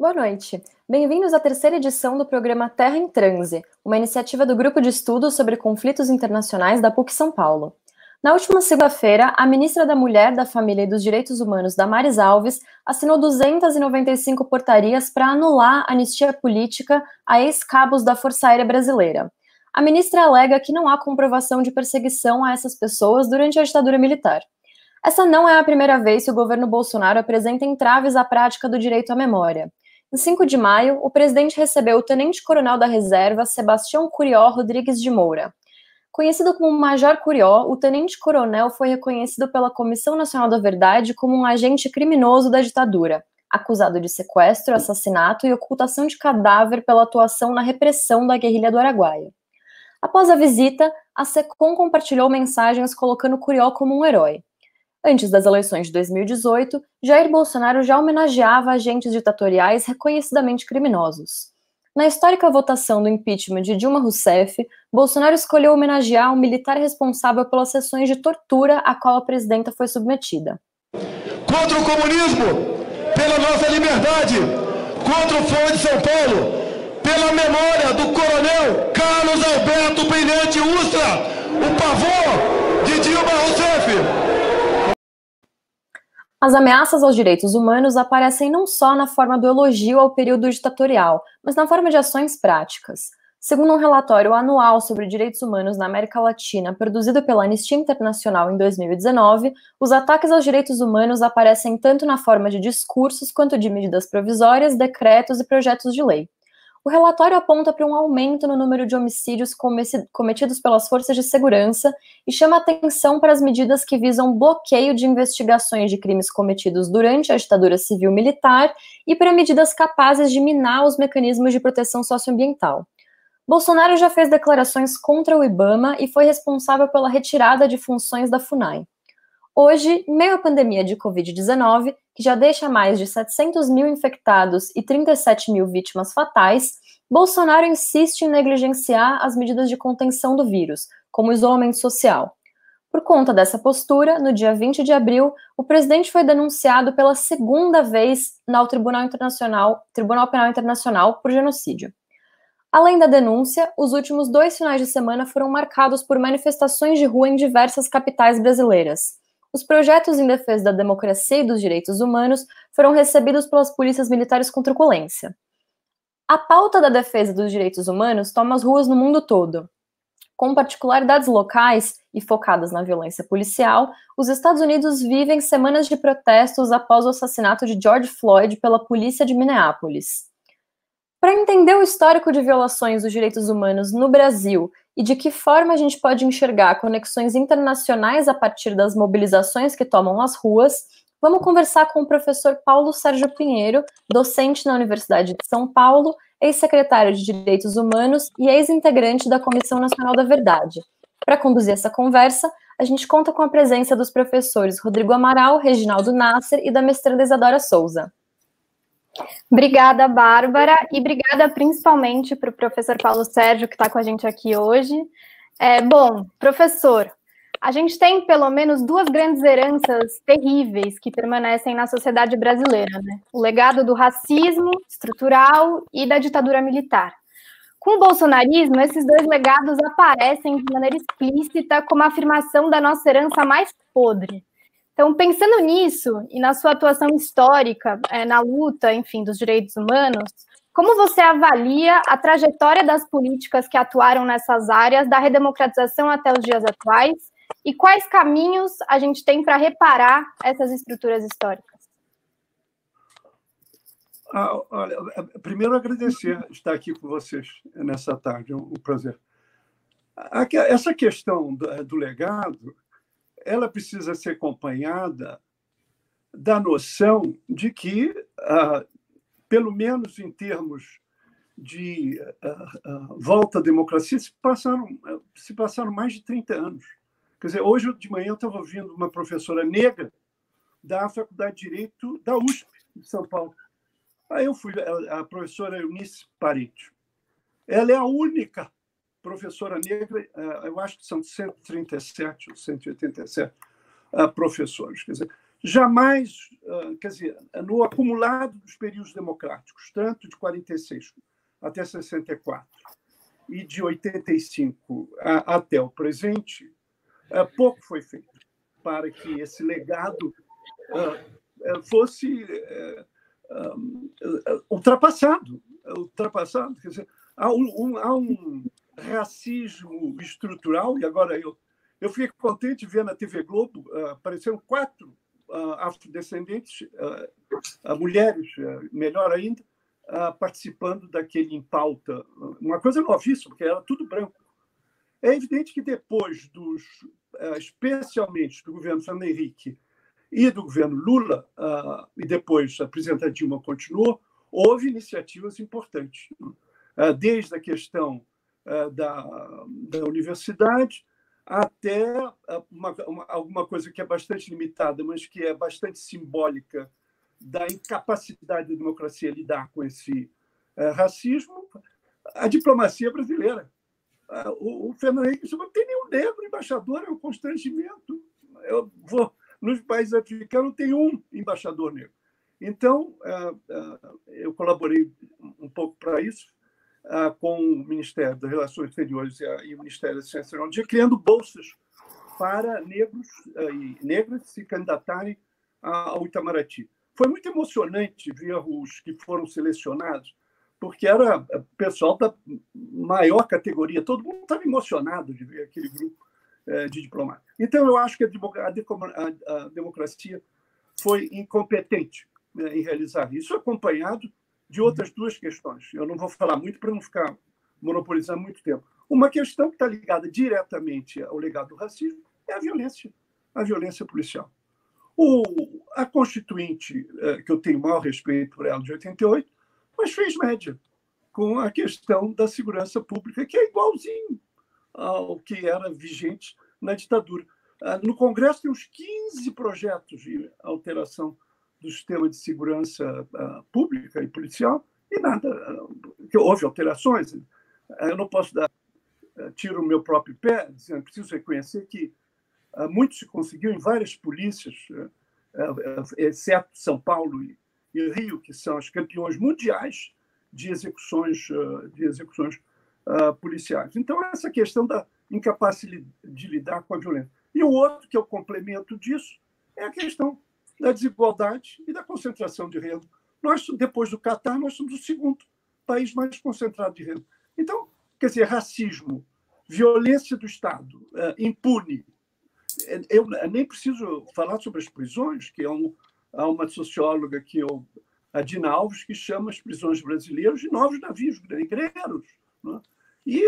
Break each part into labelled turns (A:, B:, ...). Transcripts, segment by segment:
A: Boa noite. Bem-vindos à terceira edição do programa Terra em Transe, uma iniciativa do Grupo de Estudos sobre Conflitos Internacionais da PUC São Paulo. Na última segunda-feira, a ministra da Mulher, da Família e dos Direitos Humanos, Damares Alves, assinou 295 portarias para anular a anistia política a ex-cabos da Força Aérea Brasileira. A ministra alega que não há comprovação de perseguição a essas pessoas durante a ditadura militar. Essa não é a primeira vez que o governo Bolsonaro apresenta entraves à prática do direito à memória. Em 5 de maio, o presidente recebeu o tenente-coronel da reserva, Sebastião Curió Rodrigues de Moura. Conhecido como Major Curió, o tenente-coronel foi reconhecido pela Comissão Nacional da Verdade como um agente criminoso da ditadura, acusado de sequestro, assassinato e ocultação de cadáver pela atuação na repressão da guerrilha do Araguaia. Após a visita, a SECOM compartilhou mensagens colocando Curió como um herói. Antes das eleições de 2018, Jair Bolsonaro já homenageava agentes ditatoriais reconhecidamente criminosos. Na histórica votação do impeachment de Dilma Rousseff, Bolsonaro escolheu homenagear um militar responsável pelas sessões de tortura a qual a presidenta foi submetida.
B: Contra o comunismo, pela nossa liberdade, contra o Fórum de São Paulo, pela memória do coronel Carlos Alberto Brilhante Ustra, o pavor de Dilma Rousseff.
A: As ameaças aos direitos humanos aparecem não só na forma do elogio ao período ditatorial, mas na forma de ações práticas. Segundo um relatório anual sobre direitos humanos na América Latina, produzido pela Anistia Internacional em 2019, os ataques aos direitos humanos aparecem tanto na forma de discursos quanto de medidas provisórias, decretos e projetos de lei. O relatório aponta para um aumento no número de homicídios cometidos pelas forças de segurança e chama atenção para as medidas que visam bloqueio de investigações de crimes cometidos durante a ditadura civil-militar e para medidas capazes de minar os mecanismos de proteção socioambiental. Bolsonaro já fez declarações contra o IBAMA e foi responsável pela retirada de funções da FUNAI. Hoje, em meio à pandemia de Covid-19, que já deixa mais de 700 mil infectados e 37 mil vítimas fatais, Bolsonaro insiste em negligenciar as medidas de contenção do vírus, como o isolamento social. Por conta dessa postura, no dia 20 de abril, o presidente foi denunciado pela segunda vez no Tribunal Penal Internacional por genocídio. Além da denúncia, os últimos 2 finais de semana foram marcados por manifestações de rua em diversas capitais brasileiras. Os projetos em defesa da democracia e dos direitos humanos foram recebidos pelas polícias militares com truculência. A pauta da defesa dos direitos humanos toma as ruas no mundo todo. Com particularidades locais e focadas na violência policial, os Estados Unidos vivem semanas de protestos após o assassinato de George Floyd pela polícia de Minneapolis. Para entender o histórico de violações dos direitos humanos no Brasil e de que forma a gente pode enxergar conexões internacionais a partir das mobilizações que tomam as ruas, vamos conversar com o professor Paulo Sérgio Pinheiro, docente na Universidade de São Paulo, ex-secretário de Direitos Humanos e ex-integrante da Comissão Nacional da Verdade. Para conduzir essa conversa, a gente conta com a presença dos professores Rodrigo Amaral, Reginaldo Nasser e da mestranda Isadora Souza.
C: Obrigada, Bárbara, e obrigada principalmente para o professor Paulo Sérgio, que está com a gente aqui hoje. Bom, professor, a gente tem pelo menos 2 grandes heranças terríveis que permanecem na sociedade brasileira, né? O legado do racismo estrutural e da ditadura militar. Com o bolsonarismo, esses 2 legados aparecem de maneira explícita como a afirmação da nossa herança mais podre. Então, pensando nisso e na sua atuação histórica na luta, enfim, dos direitos humanos, como você avalia a trajetória das políticas que atuaram nessas áreas, da redemocratização até os dias atuais, e quais caminhos a gente tem para reparar essas estruturas históricas?
D: Olha, primeiro agradecer estar aqui com vocês nessa tarde, é um prazer. Essa questão do legado, ela precisa ser acompanhada da noção de que, pelo menos em termos de volta à democracia, se passaram mais de 30 anos. Quer dizer, hoje de manhã eu estava ouvindo uma professora negra da Faculdade de Direito da USP, de São Paulo. Aí eu fui, a professora Eunice Parente. Ela é a única professora negra, eu acho que são 137 ou 187 professores. Quer dizer, jamais, quer dizer, no acumulado dos períodos democráticos, tanto de 46 até 64 e de 85 até o presente, pouco foi feito para que esse legado fosse ultrapassado. Quer dizer, há um racismo estrutural, e agora eu fiquei contente de ver na TV Globo, apareceram 4 afrodescendentes, mulheres, melhor ainda, participando daquele Em Pauta. Uma coisa novíssima, porque era tudo branco. É evidente que depois especialmente do governo Fernando Henrique e do governo Lula, e depois a presidenta Dilma continuou, houve iniciativas importantes, desde a questão da universidade até alguma coisa que é bastante limitada, mas que é bastante simbólica da incapacidade da democracia lidar com esse racismo, a diplomacia brasileira. O Fernando Henrique não tem nenhum negro embaixador, é um constrangimento. Nos países africanos tem um embaixador negro. Então, eu colaborei um pouco para isso, com o Ministério das Relações Exteriores e o Ministério da Ciência e Tecnologia, criando bolsas para negros e negras se candidatarem ao Itamaraty. Foi muito emocionante ver os que foram selecionados, porque era pessoal da maior categoria, todo mundo estava emocionado de ver aquele grupo de diplomatas. Então, eu acho que a democracia foi incompetente em realizar isso, acompanhado de outras 2 questões. Eu não vou falar muito para não ficar monopolizando muito tempo. Uma questão que está ligada diretamente ao legado do racismo é a violência policial. A Constituinte, que eu tenho maior respeito por ela, de 88, mas fez média com a questão da segurança pública, que é igualzinho ao que era vigente na ditadura. No Congresso tem uns 15 projetos de alteração do sistema de segurança pública e policial, e nada, que houve alterações. Eu não posso dar tiro no meu próprio pé, dizendo, preciso reconhecer que muito se conseguiu em várias polícias, exceto São Paulo e Rio, que são as campeões mundiais de execuções policiais. Então, essa questão da incapacidade de lidar com a violência. E o outro, que é o complemento disso, é a questão da desigualdade e da concentração de renda. Nós, depois do Catar, nós somos o 2º país mais concentrado de renda. Então, quer dizer, racismo, violência do Estado, impune. Eu nem preciso falar sobre as prisões, que há uma socióloga, a Dina Alves, que chama as prisões brasileiras de novos navios negreiros. Né? E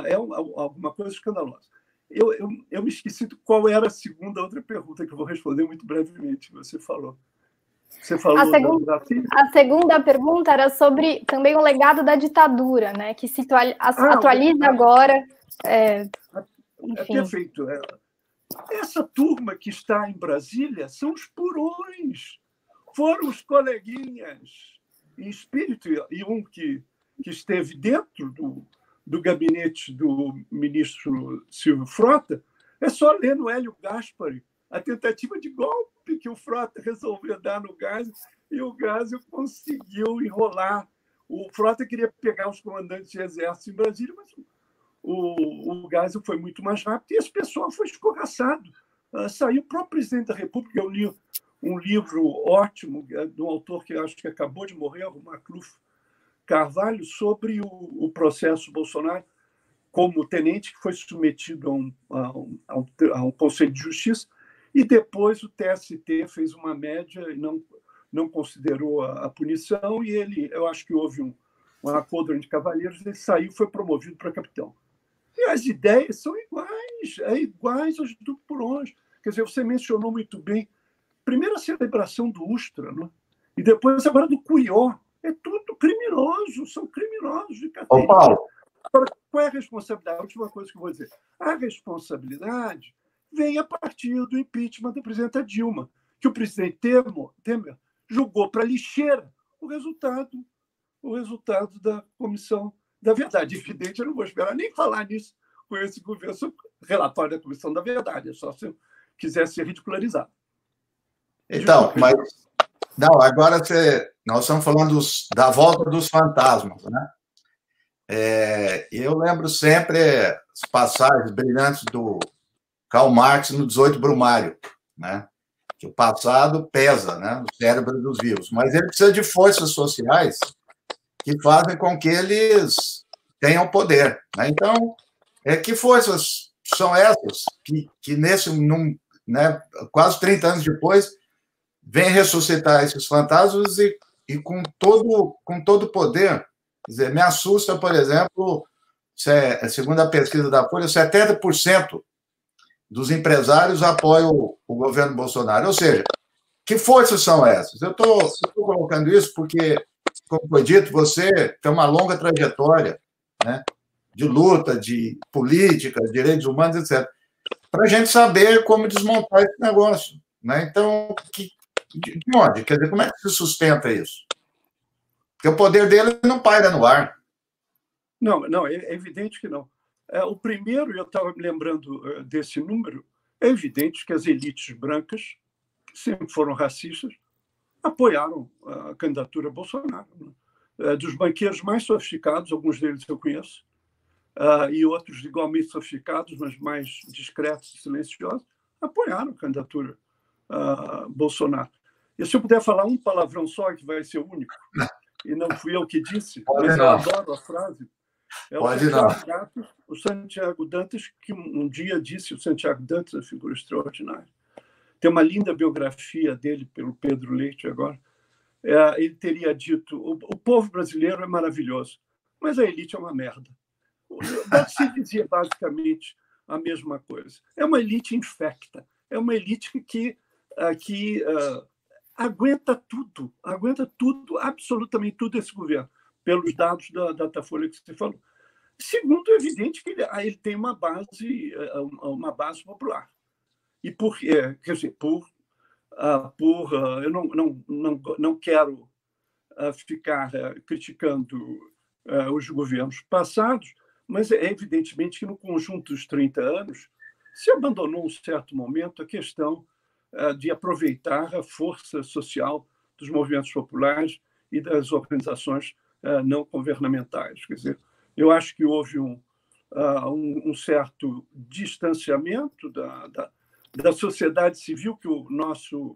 D: é alguma coisa escandalosa. Eu me esqueci de qual era a outra pergunta, que eu vou responder muito brevemente. Você falou
C: a segunda pergunta era sobre também o legado da ditadura, né, que se atualiza agora. Enfim.
D: Perfeito. Essa turma que está em Brasília são os purões, foram os coleguinhas em espírito, e um que esteve dentro do gabinete do ministro Silvio Frota. É só ler no Hélio Gaspari a tentativa de golpe que o Frota resolveu dar no Geisel, e o Geisel conseguiu enrolar. O Frota queria pegar os comandantes de exército em Brasília, mas o Geisel foi muito mais rápido e esse pessoal foi escorraçado. Saiu o próprio presidente da República. Eu li um livro ótimo de um autor que acho que acabou de morrer, o Macluf Carvalho, sobre o processo Bolsonaro, como tenente, que foi submetido a um Conselho de Justiça, e depois o TST fez uma média e não considerou a punição, e eu acho que houve um acordo entre cavalheiros, ele saiu e foi promovido para capitão. E as ideias são iguais às do Purões. Quer dizer, você mencionou muito bem, primeiro a celebração do Ustra, né? E depois agora do Cuió. É tudo criminoso, são criminosos de carteira.
E: Paulo.
D: Agora, qual é a responsabilidade? A última coisa que eu vou dizer. A responsabilidade vem a partir do impeachment da presidenta Dilma, que o presidente Temer jogou para a lixeira o resultado da Comissão da Verdade. Evidente, eu não vou esperar nem falar nisso com esse governo, sobre o relatório da Comissão da Verdade, é só se eu quiser ser ridicularizado.
E: Então, mas... Não, agora nós estamos falando da volta dos fantasmas, né? Eu lembro sempre as passagens brilhantes do Karl Marx no 18 Brumário, né? Que o passado pesa, né, no cérebro dos vivos, mas ele precisa de forças sociais que fazem com que eles tenham poder, né? Então, que forças são essas que né, quase 30 anos depois, vêm ressuscitar esses fantasmas e com todo o poder? Quer dizer, me assusta, por exemplo, segundo a pesquisa da Folha, 70% dos empresários apoiam o governo Bolsonaro. Ou seja, que forças são essas? Eu estou colocando isso porque, como foi dito, você tem uma longa trajetória, né, de luta, de política, de direitos humanos, etc., para a gente saber como desmontar esse negócio, né? Então, de onde? Quer dizer, como é que se sustenta isso? Porque o poder dele não paira no ar.
D: Não, é evidente que não. O primeiro, eu estava me lembrando desse número, é evidente que as elites brancas, que sempre foram racistas, apoiaram a candidatura Bolsonaro, né? Dos banqueiros mais sofisticados, alguns deles eu conheço, e outros igualmente sofisticados, mas mais discretos e silenciosos, apoiaram a candidatura Bolsonaro. E se eu puder falar um palavrão só, que vai ser o único, e não fui eu que disse, mas eu adoro a frase, o Santiago Dantas, que um dia disse, o Santiago Dantas, a figura extraordinária. Tem uma linda biografia dele pelo Pedro Leite agora. Ele teria dito, o povo brasileiro é maravilhoso, mas a elite é uma merda. Se dizia basicamente a mesma coisa. É uma elite infecta, é uma elite que aguenta tudo, absolutamente tudo esse governo, pelos dados da Datafolha que você falou. Segundo, é evidente que ele tem uma base popular. E quer dizer, eu não quero ficar criticando os governos passados, mas é evidentemente que no conjunto dos 30 anos se abandonou um certo momento a questão de aproveitar a força social dos movimentos populares e das organizações não governamentais. Quer dizer, eu acho que houve um certo distanciamento da sociedade civil, que o nosso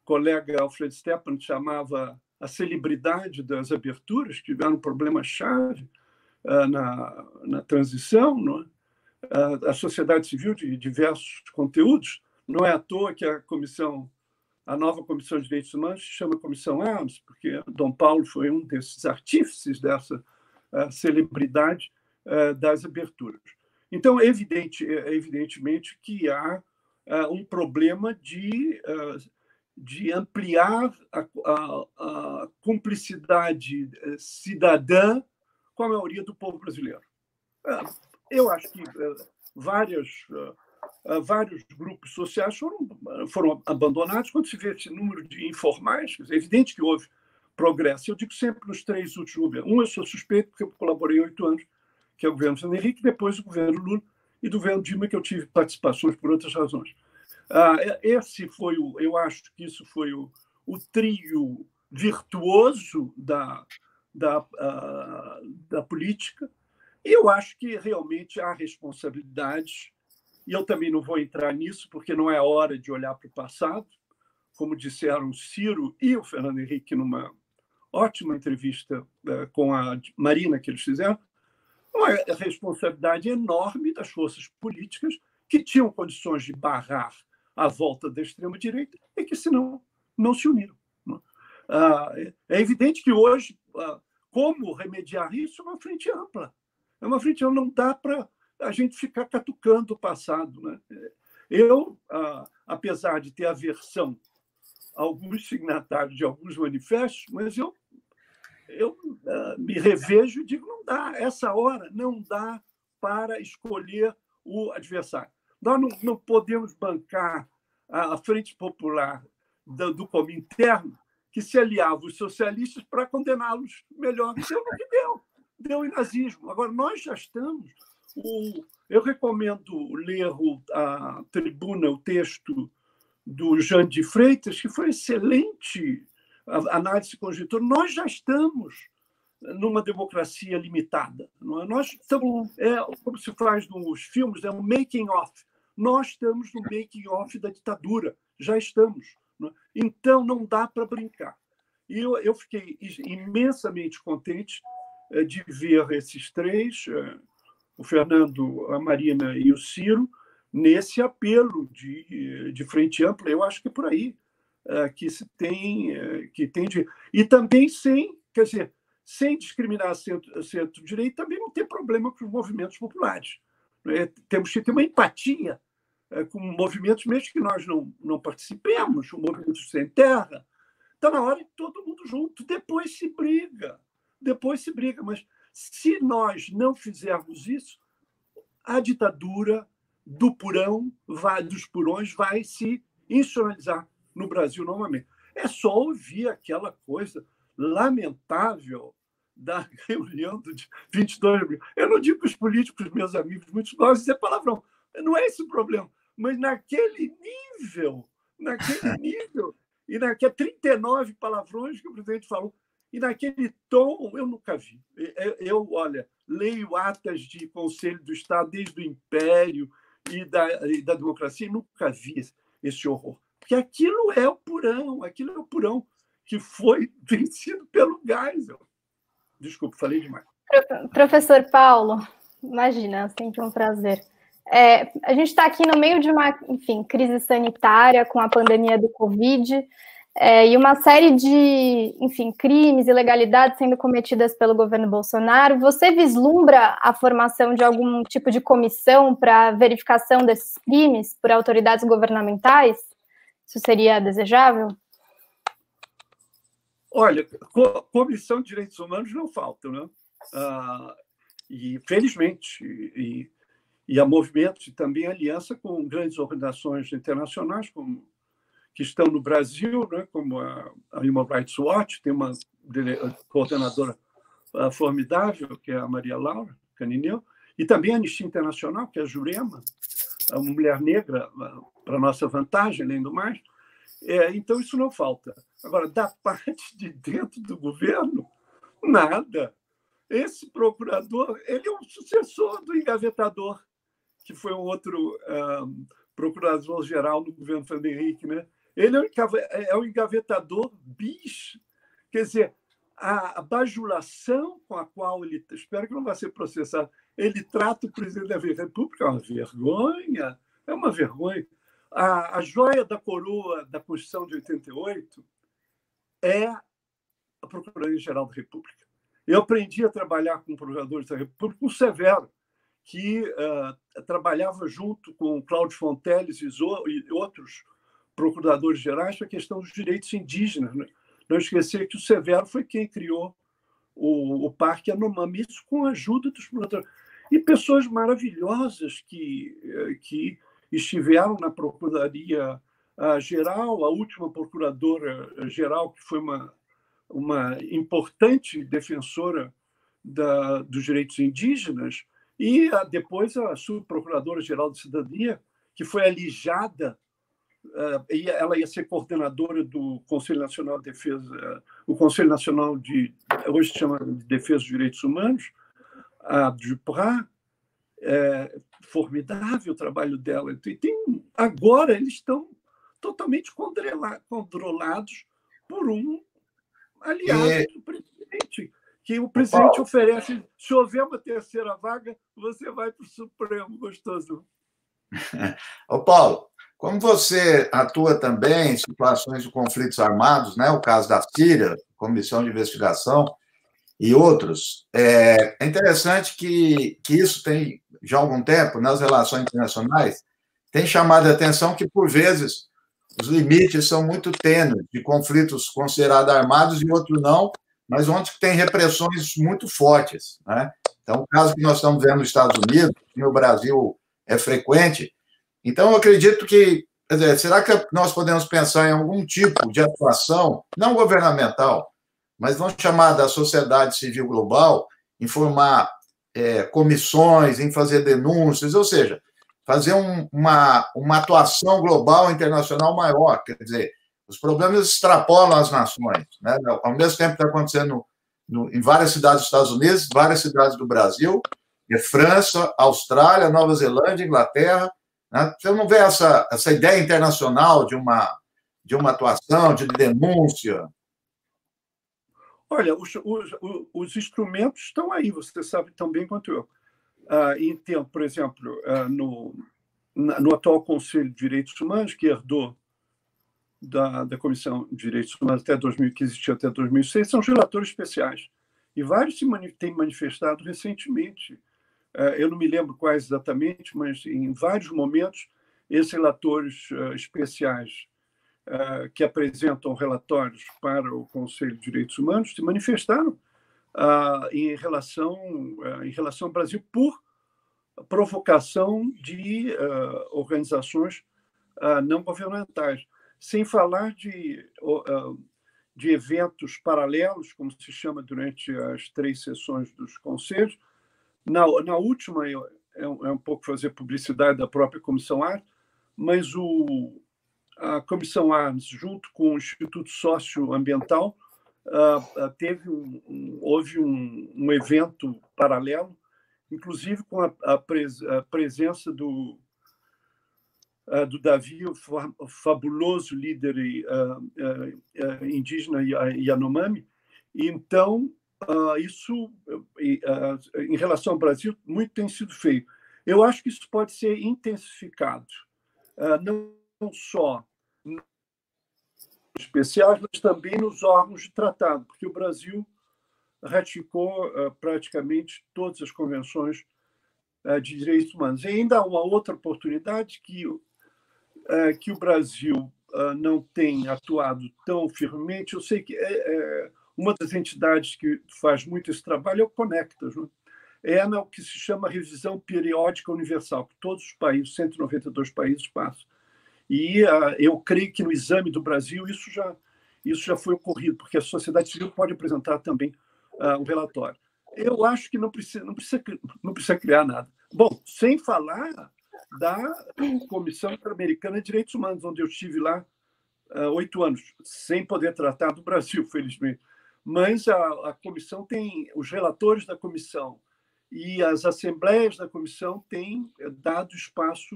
D: colega Alfred Stepan chamava a celebridade das aberturas, que tiveram um problema-chave na transição, não é? A sociedade civil de diversos conteúdos. Não é à toa que a nova Comissão de Direitos Humanos se chama Comissão Arms, porque Dom Paulo foi um desses artífices dessa celebridade das aberturas. Então, evidentemente que há um problema de ampliar a cumplicidade cidadã com a maioria do povo brasileiro. Eu acho que vários grupos sociais foram abandonados. Quando se vê esse número de informais, é evidente que houve progresso. Eu digo sempre nos 3 últimos governos. Eu sou suspeito porque eu colaborei 8 anos, que é o governo Fernando Henrique, depois o governo Lula e do governo Dilma, que eu tive participações por outras razões. Eu acho que isso foi o trio virtuoso da política, e eu acho que realmente há responsabilidades, e eu também não vou entrar nisso, porque não é hora de olhar para o passado, como disseram o Ciro e o Fernando Henrique numa ótima entrevista com a Marina que eles fizeram, uma responsabilidade enorme das forças políticas que tinham condições de barrar a volta da extrema-direita e que, senão, não se uniram. É evidente que hoje, como remediar isso, é uma frente ampla. É uma frente ampla, não dá para a gente ficar catucando o passado, né? Eu, apesar de ter aversão a alguns signatários de alguns manifestos, mas eu me revejo e digo, não dá, essa hora não dá para escolher o adversário. Nós não podemos bancar a Frente Popular do Comintern, que se aliava aos socialistas para condená-los melhor. Deu no que deu em nazismo. Agora, nós já estamos... Eu recomendo ler a tribuna, o texto do Jean de Freitas, que foi excelente análise conjuntural. Nós já estamos numa democracia limitada. Não é? Nós estamos, como se faz nos filmes, é um making of. Nós estamos no making of da ditadura, já estamos. Não é? Então, não dá para brincar. E eu fiquei imensamente contente de ver esses três, o Fernando, a Marina e o Ciro, nesse apelo de frente ampla. Eu acho que é por aí que se tem, e também sem, quer dizer, sem discriminar centro-direita, também não tem problema com os movimentos populares. Temos que ter uma empatia com movimentos, mesmo que nós não participemos, o movimento sem terra. Está na hora de todo mundo junto. Depois se briga. Mas se nós não fizermos isso, a ditadura dos purões vai se institucionalizar no Brasil novamente. É só ouvir aquela coisa lamentável da reunião do 22 de abril. Eu não digo que os políticos, meus amigos, muitos gostam de dizer palavrão. Não é esse o problema. Mas naquele nível, e naqueles 39 palavrões que o presidente falou, e naquele tom, eu nunca vi. Olha, leio atas de Conselho do Estado desde o Império e da democracia, e nunca vi esse horror. Porque aquilo é o purão que foi vencido pelo Geisel. Desculpa, falei demais.
C: Professor Paulo, imagina, sempre um prazer. A gente está aqui no meio de uma, crise sanitária com a pandemia do Covid, e uma série de, crimes, ilegalidades sendo cometidas pelo governo Bolsonaro. Você vislumbra a formação de algum tipo de comissão para verificação desses crimes por autoridades governamentais? Isso seria desejável?
D: Olha, comissão de direitos humanos não falta, né? E, felizmente, e há movimentos e também aliança com grandes organizações internacionais que estão no Brasil, né? Como a Human Rights Watch, tem uma coordenadora formidável, que é a Maria Laura Canineu, e também a Anistia Internacional, que é a Jurema, uma mulher negra, para nossa vantagem, além do mais. Então, isso não falta. Agora, da parte de dentro do governo, nada. Esse procurador, ele é um sucessor do engavetador, que foi um outro procurador-geral do governo Fernando Henrique, né? Ele é um engavetador bis. Quer dizer, a bajulação com a qual ele, espero que não vá ser processado, ele trata o presidente da República, é uma vergonha. A joia da coroa da Constituição de 88 é a Procuradoria-Geral da República. Eu aprendi a trabalhar com procuradores da República, com o Severo, que trabalhava junto com Cláudio Fonteles e outros procuradores gerais para a questão dos direitos indígenas. Né? Não esquecer que o Severo foi quem criou o Parque Yanomami, isso com a ajuda dos procuradores. E pessoas maravilhosas que estiveram na Procuradoria-Geral, a última Procuradora-Geral, que foi uma importante defensora dos direitos indígenas, e depois a Subprocuradora-Geral de Cidadania, que foi alijada, e ela ia ser coordenadora do Conselho Nacional de Defesa, o Conselho Nacional hoje se chama de Defesa dos Direitos Humanos, a Duprat. Formidável o trabalho dela. E agora eles estão totalmente controlados por um aliado do presidente, que o presidente oferece, se houver uma terceira vaga, você vai para o Supremo, gostoso.
E: Ô Paulo, como você atua também em situações de conflitos armados, né? O caso da Síria, comissão de investigação e outros, é interessante que isso tem, já há algum tempo, nas relações internacionais, tem chamado a atenção que, por vezes, os limites são muito tênues de conflitos considerados armados e outros não, mas onde tem repressões muito fortes, né? Então, o caso que nós estamos vendo nos Estados Unidos, que no Brasil é frequente. Então, eu acredito que, quer dizer, será que nós podemos pensar em algum tipo de atuação, não governamental, mas vamos chamar da sociedade civil global, em formar comissões, em fazer denúncias, ou seja, fazer uma atuação global, internacional maior. Quer dizer, os problemas extrapolam as nações, né? Ao mesmo tempo que está acontecendo em várias cidades dos Estados Unidos, várias cidades do Brasil, França, Austrália, Nova Zelândia, Inglaterra. Né? Você não vê essa ideia internacional de uma atuação, de denúncia?
D: Olha, os instrumentos estão aí, você sabe tão bem quanto eu. Então, por exemplo, no atual Conselho de Direitos Humanos, que herdou da Comissão de Direitos Humanos até 2015, existiu até 2006, são os relatores especiais. E vários têm manifestado recentemente. Eu não me lembro quais exatamente, mas em vários momentos, esses relatores especiais que apresentam relatórios para o Conselho de Direitos Humanos se manifestaram em relação ao Brasil por provocação de organizações não governamentais, sem falar de eventos paralelos, como se chama durante as 3 sessões dos conselhos. Na última, é um pouco fazer publicidade da própria Comissão Arnes, mas a Comissão Arnes, junto com o Instituto Socioambiental, houve um evento paralelo, inclusive com a presença do Davi, o fabuloso líder indígena Yanomami. E, então, isso, em relação ao Brasil, muito tem sido feito. Eu acho que isso pode ser intensificado, não só nos especiais, mas também nos órgãos de tratado, porque o Brasil ratificou praticamente todas as convenções de direitos humanos. E ainda há uma outra oportunidade que o Brasil não tem atuado tão firmemente. Eu sei que uma das entidades que faz muito esse trabalho é o Conectas, né? É o que se chama revisão periódica universal, que todos os países, 192 países, passam. E eu creio que no exame do Brasil isso já foi ocorrido, porque a sociedade civil pode apresentar também um relatório. Eu acho que não precisa criar nada. Bom, sem falar da Comissão Interamericana de Direitos Humanos, onde eu estive lá 8 anos, sem poder tratar do Brasil, felizmente. Mas a comissão tem, os relatores da comissão e as assembleias da comissão têm dado espaço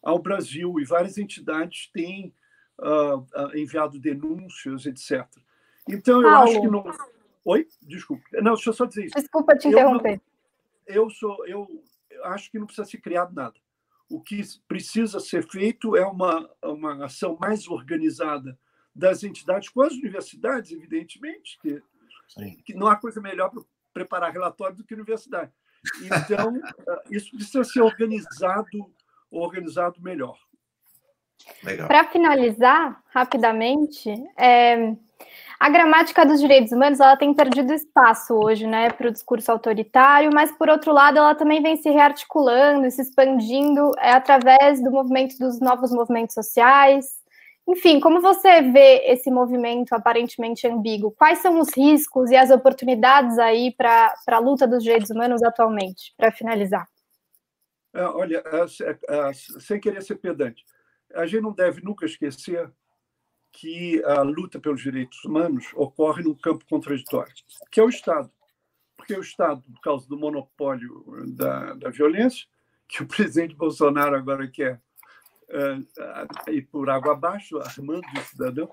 D: ao Brasil, e várias entidades têm enviado denúncias, etc. Então, eu acho que não... Oi? Desculpa. Não, deixa eu só dizer isso.
C: Desculpa te interromper.
D: Eu acho que não precisa ser criado nada. O que precisa ser feito é uma ação mais organizada das entidades, com as universidades, evidentemente, que não há coisa melhor para preparar relatório do que a universidade. Então, isso precisa ser organizado melhor.
C: Para finalizar, rapidamente, a gramática dos direitos humanos ela tem perdido espaço hoje, né, para o discurso autoritário, mas, por outro lado, ela também vem se rearticulando e se expandindo através do movimento dos novos movimentos sociais. Enfim, como você vê esse movimento aparentemente ambíguo? Quais são os riscos e as oportunidades aí para a luta dos direitos humanos atualmente, para finalizar?
D: Olha, sem querer ser pedante, a gente não deve nunca esquecer que a luta pelos direitos humanos ocorre num campo contraditório, que é o Estado. Porque o Estado, por causa do monopólio da violência, que o presidente Bolsonaro agora quer ir por água abaixo, armando o cidadão,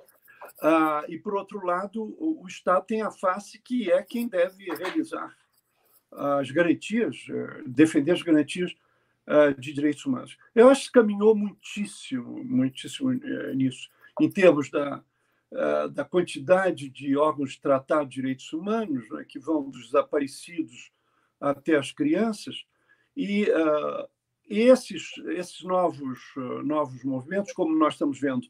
D: e, por outro lado, o Estado tem a face que é quem deve realizar as garantias, defender as garantias de direitos humanos. Eu acho que caminhou muitíssimo nisso, em termos da quantidade de órgãos de tratado de direitos humanos, né, que vão dos desaparecidos até as crianças, e esses novos movimentos, como nós estamos vendo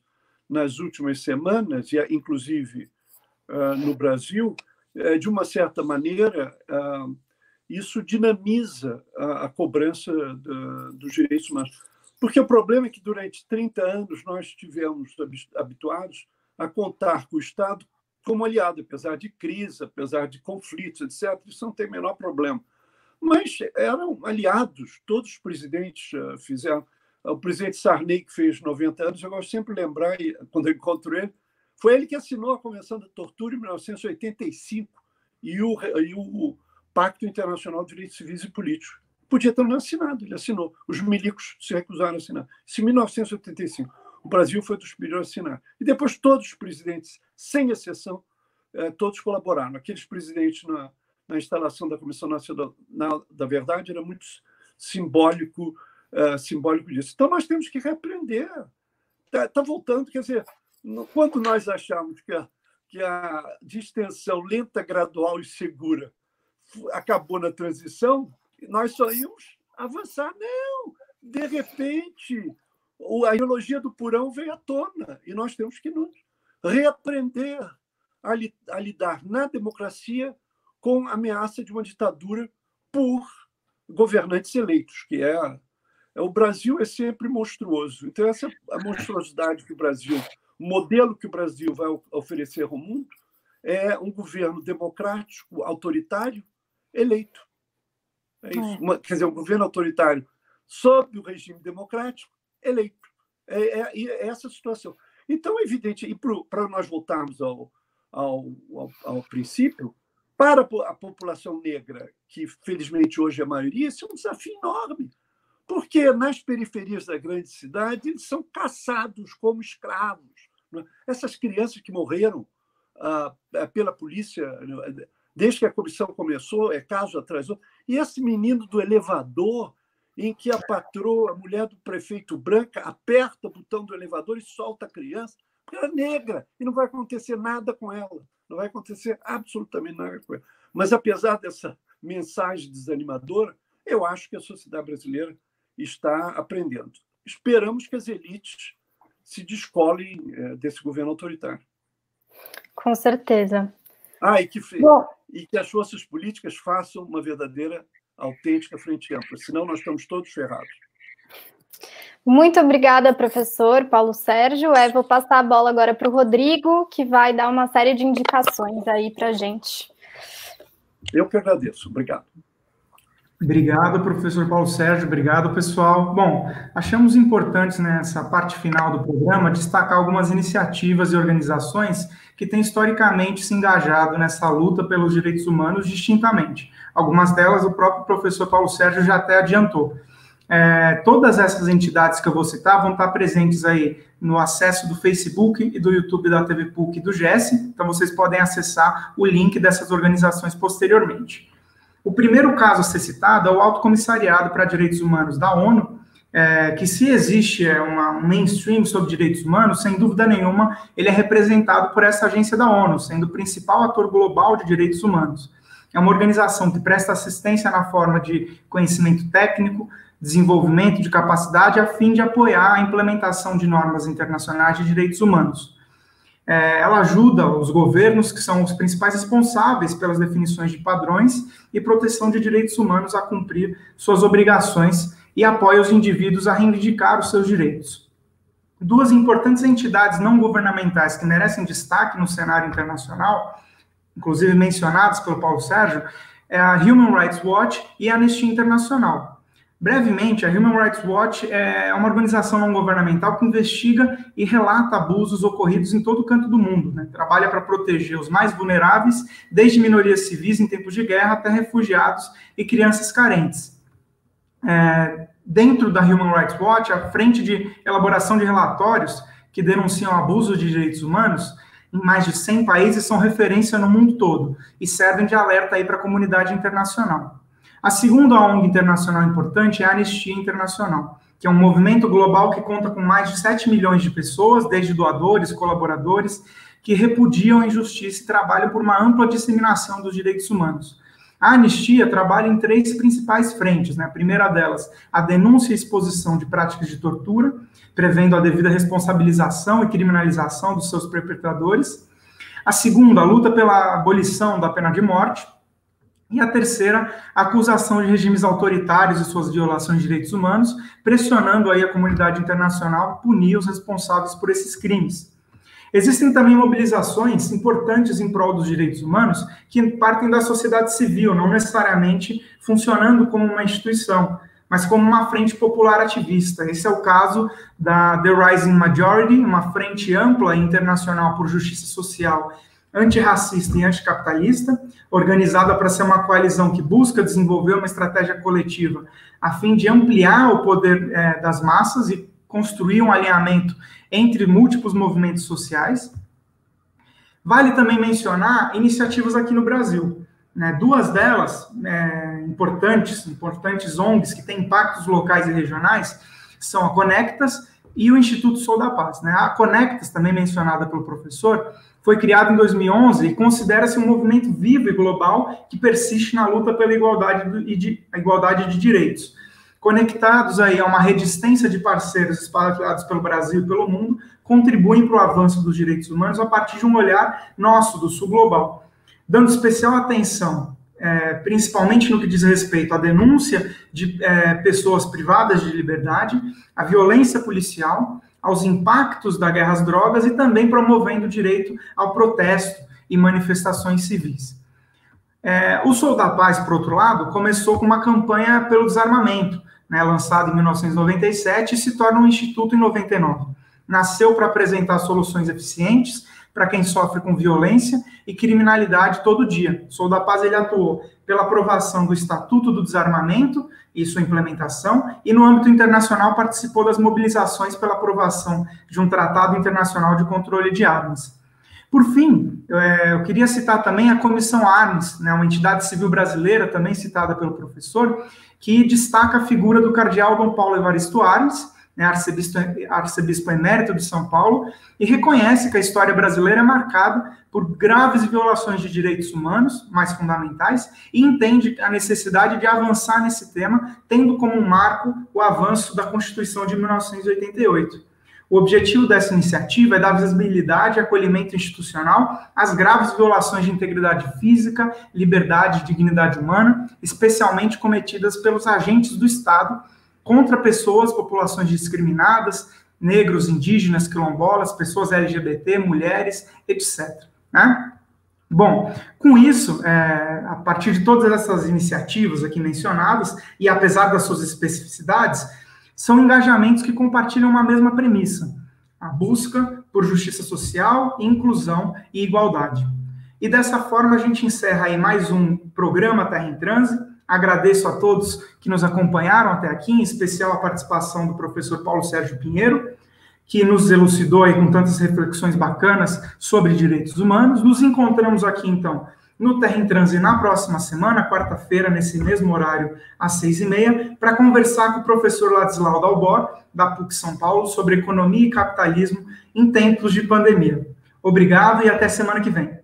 D: nas últimas semanas, e inclusive no Brasil, de uma certa maneira, isso dinamiza a cobrança dos direitos humanos. Porque o problema é que, durante 30 anos, nós estivemos habituados a contar com o Estado como aliado, apesar de crise, apesar de conflitos, etc. Isso não tem o menor problema. Mas eram aliados, todos os presidentes fizeram. o presidente Sarney, que fez 90 anos, eu gosto sempre de lembrar, quando eu encontro ele, foi ele que assinou a Convenção da Tortura em 1985 e o Pacto Internacional de Direitos Civis e Políticos. Podia ter não assinado, ele assinou. Os milicos se recusaram a assinar. Isso em 1985. O Brasil foi dos primeiros a assinar. E depois todos os presidentes, sem exceção, todos colaboraram. Aqueles presidentes na instalação da Comissão Nacional da Verdade era muito simbólico disso. Então, nós temos que repreender. Está voltando, quer dizer, quando nós achamos que a distensão lenta, gradual e segura acabou na transição, nós só íamos avançar. Não! De repente, a ideologia do Purão veio à tona e nós temos que nos reaprender a lidar na democracia com a ameaça de uma ditadura por governantes eleitos, que o Brasil é sempre monstruoso. Então, essa a monstruosidade que o Brasil, o modelo que o Brasil vai oferecer ao mundo é um governo democrático, autoritário, eleito. É isso. Quer dizer, um governo autoritário sob o regime democrático, eleito. É essa a situação. Então, é evidente, e para nós voltarmos ao princípio, para a população negra, que felizmente hoje é a maioria, isso é um desafio enorme, porque nas periferias da grande cidade eles são caçados como escravos. Né? Essas crianças que morreram pela polícia, desde que a comissão começou, caso atrás outro, e esse menino do elevador, em que a patroa, a mulher do prefeito branca, aperta o botão do elevador e solta a criança, porque ela é negra, e não vai acontecer nada com ela. Não vai acontecer absolutamente nada com ela. Mas, apesar dessa mensagem desanimadora, eu acho que a sociedade brasileira está aprendendo. Esperamos que as elites se descolem desse governo autoritário.
C: Com certeza.
D: E que as forças políticas façam uma verdadeira, autêntica frente ampla, senão nós estamos todos ferrados.
C: Muito obrigada, professor Paulo Sérgio. Vou passar a bola agora para o Rodrigo, que vai dar uma série de indicações aí para a gente.
D: Eu que agradeço. Obrigado.
F: Obrigado, professor Paulo Sérgio. Obrigado, pessoal. Bom, achamos importantes nessa parte final do programa destacar algumas iniciativas e organizações que têm historicamente se engajado nessa luta pelos direitos humanos distintamente. Algumas delas o próprio professor Paulo Sérgio já até adiantou. Todas essas entidades que eu vou citar vão estar presentes aí no acesso do Facebook e do YouTube da TV PUC e do GES, então vocês podem acessar o link dessas organizações posteriormente. O primeiro caso a ser citado é o Alto Comissariado para Direitos Humanos da ONU, que se existe um mainstream sobre direitos humanos, sem dúvida nenhuma, ele é representado por essa agência da ONU, sendo o principal ator global de direitos humanos. É uma organização que presta assistência na forma de conhecimento técnico, desenvolvimento de capacidade a fim de apoiar a implementação de normas internacionais de direitos humanos. Ela ajuda os governos, que são os principais responsáveis pelas definições de padrões e proteção de direitos humanos, a cumprir suas obrigações e apoia os indivíduos a reivindicar os seus direitos. Duas importantes entidades não governamentais que merecem destaque no cenário internacional, inclusive mencionadas pelo Paulo Sérgio, é a Human Rights Watch e a Anistia Internacional. Brevemente, a Human Rights Watch é uma organização não governamental que investiga e relata abusos ocorridos em todo canto do mundo, né? Trabalha para proteger os mais vulneráveis, desde minorias civis em tempos de guerra até refugiados e crianças carentes. Dentro da Human Rights Watch, a frente de elaboração de relatórios que denunciam abusos de direitos humanos em mais de 100 países são referência no mundo todo e servem de alerta aí para a comunidade internacional. A segunda ONG internacional importante é a Anistia Internacional, que é um movimento global que conta com mais de 7 milhões de pessoas, desde doadores, colaboradores, que repudiam a injustiça e trabalham por uma ampla disseminação dos direitos humanos. A Anistia trabalha em 3 principais frentes, né? A primeira delas, a denúncia e exposição de práticas de tortura, prevendo a devida responsabilização e criminalização dos seus perpetradores. A segunda, a luta pela abolição da pena de morte. E a terceira, a acusação de regimes autoritários e suas violações de direitos humanos, pressionando aí a comunidade internacional a punir os responsáveis por esses crimes. Existem também mobilizações importantes em prol dos direitos humanos que partem da sociedade civil, não necessariamente funcionando como uma instituição. mas como uma frente popular ativista. Esse é o caso da The Rising Majority, uma frente ampla e internacional por justiça social, antirracista e anticapitalista, organizada para ser uma coalizão que busca desenvolver uma estratégia coletiva a fim de ampliar o poder das massas e construir um alinhamento entre múltiplos movimentos sociais. Vale também mencionar iniciativas aqui no Brasil, né? Duas delas, importantes ONGs que têm impactos locais e regionais, são a Conectas e o Instituto Sou da Paz, né? A Conectas, também mencionada pelo professor, foi criada em 2011 e considera-se um movimento vivo e global que persiste na luta pela igualdade de direitos. Conectados aí a uma rede extensa de parceiros espalhados pelo Brasil e pelo mundo, contribuem para o avanço dos direitos humanos a partir de um olhar nosso, do Sul Global, dando especial atenção, principalmente no que diz respeito à denúncia de pessoas privadas de liberdade, à violência policial, aos impactos da guerra às drogas e também promovendo o direito ao protesto e manifestações civis. O Sou da Paz, por outro lado, começou com uma campanha pelo desarmamento, né, lançada em 1997 e se torna um instituto em 99. Nasceu para apresentar soluções eficientes para quem sofre com violência e criminalidade todo dia. O Sou da Paz ele atuou pela aprovação do Estatuto do Desarmamento e sua implementação, e no âmbito internacional participou das mobilizações pela aprovação de um Tratado Internacional de Controle de Armas. Por fim, eu queria citar também a Comissão Armas, né, uma entidade civil brasileira, também citada pelo professor, que destaca a figura do cardeal Dom Paulo Evaristo Armas, né, arcebispo emérito de São Paulo, e reconhece que a história brasileira é marcada por graves violações de direitos humanos, mais fundamentais, e entende a necessidade de avançar nesse tema, tendo como um marco o avanço da Constituição de 1988. O objetivo dessa iniciativa é dar visibilidade e acolhimento institucional às graves violações de integridade física, liberdade e dignidade humana, especialmente cometidas pelos agentes do Estado contra pessoas, populações discriminadas, negros, indígenas, quilombolas, pessoas LGBT, mulheres, etc. Né? Bom, com isso, a partir de todas essas iniciativas aqui mencionadas, e apesar das suas especificidades, são engajamentos que compartilham uma mesma premissa, a busca por justiça social, inclusão e igualdade. E dessa forma a gente encerra aí mais um programa Terra em Transe. Agradeço a todos que nos acompanharam até aqui, em especial a participação do professor Paulo Sérgio Pinheiro, que nos elucidou aí com tantas reflexões bacanas sobre direitos humanos. Nos encontramos aqui, então, no Terra em Transe na próxima semana, quarta-feira, nesse mesmo horário, às 6h30, para conversar com o professor Ladislau Dalbor, da PUC São Paulo, sobre economia e capitalismo em tempos de pandemia. Obrigado e até semana que vem.